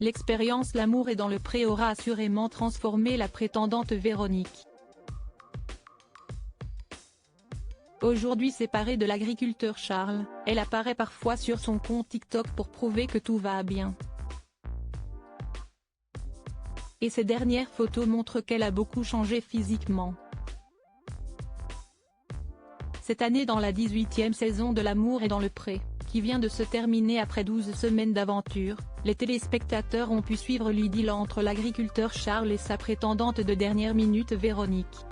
L'expérience L'amour est dans le pré aura assurément transformé la prétendante Véronique. Aujourd'hui séparée de l'agriculteur Charles, elle apparaît parfois sur son compte TikTok pour prouver que tout va bien. Et ces dernières photos montrent qu'elle a beaucoup changé physiquement. Cette année dans la 18e saison de L'amour est dans le pré, qui vient de se terminer après 12 semaines d'aventure, les téléspectateurs ont pu suivre l'idylle entre l'agriculteur Charles et sa prétendante de dernière minute Véronique.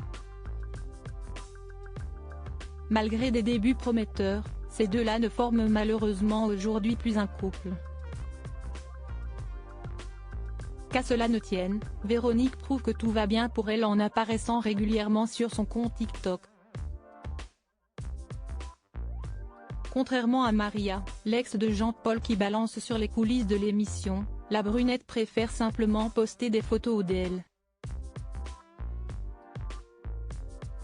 Malgré des débuts prometteurs, ces deux-là ne forment malheureusement aujourd'hui plus un couple. Qu'à cela ne tienne, Véronique prouve que tout va bien pour elle en apparaissant régulièrement sur son compte TikTok. Contrairement à Maria, l'ex de Jean-Paul qui balance sur les coulisses de l'émission, la brunette préfère simplement poster des photos d'elle.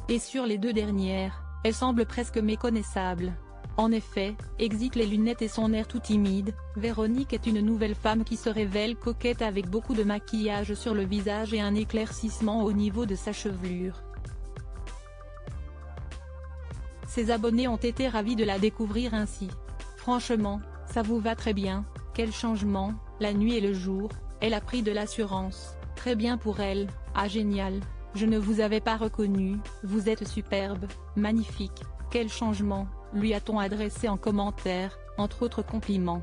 Et sur les deux dernières, elle semble presque méconnaissable. En effet, exit les lunettes et son air tout timide, Véronique est une nouvelle femme qui se révèle coquette avec beaucoup de maquillage sur le visage et un éclaircissement au niveau de sa chevelure. Ses abonnés ont été ravis de la découvrir ainsi. Franchement, ça vous va très bien, quel changement, la nuit et le jour, elle a pris de l'assurance, très bien pour elle, ah génial, je ne vous avais pas reconnu, vous êtes superbe, magnifique, quel changement, lui a-t-on adressé en commentaire, entre autres compliments.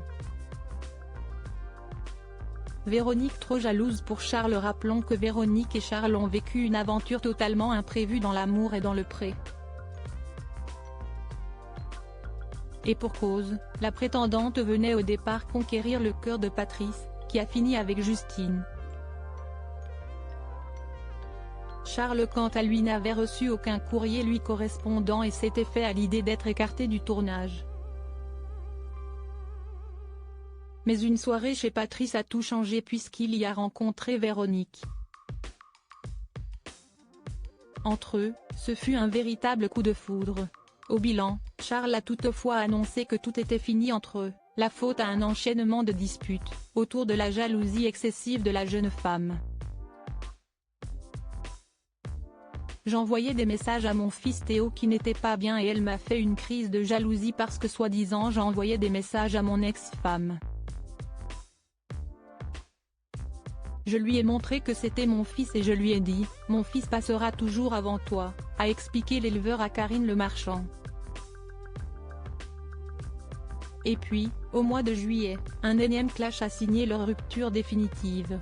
Véronique trop jalouse pour Charles. Rappelons que Véronique et Charles ont vécu une aventure totalement imprévue dans L'amour est dans le pré. Et pour cause, la prétendante venait au départ conquérir le cœur de Patrice, qui a fini avec Justine. Charles quant à lui n'avait reçu aucun courrier lui correspondant et s'était fait à l'idée d'être écarté du tournage. Mais une soirée chez Patrice a tout changé puisqu'il y a rencontré Véronique. Entre eux, ce fut un véritable coup de foudre. Au bilan, Charles a toutefois annoncé que tout était fini entre eux, la faute à un enchaînement de disputes, autour de la jalousie excessive de la jeune femme. J'envoyais des messages à mon fils Théo qui n'était pas bien et elle m'a fait une crise de jalousie parce que soi-disant j'envoyais des messages à mon ex-femme. Je lui ai montré que c'était mon fils et je lui ai dit, mon fils passera toujours avant toi, a expliqué l'éleveur à Karine Le Marchand. Et puis, au mois de juillet, un énième clash a signé leur rupture définitive.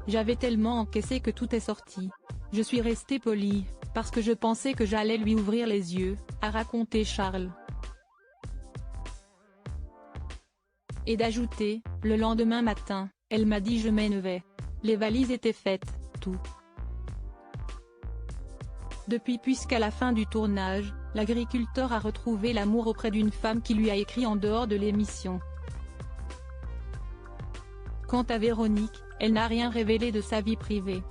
J'avais tellement encaissé que tout est sorti. Je suis resté poli, parce que je pensais que j'allais lui ouvrir les yeux, a raconté Charles. Et d'ajouter, le lendemain matin, elle m'a dit je m'en vais. Les valises étaient faites, tout. Depuis puisqu'à la fin du tournage, l'agriculteur a retrouvé l'amour auprès d'une femme qui lui a écrit en dehors de l'émission. Quant à Véronique, elle n'a rien révélé de sa vie privée.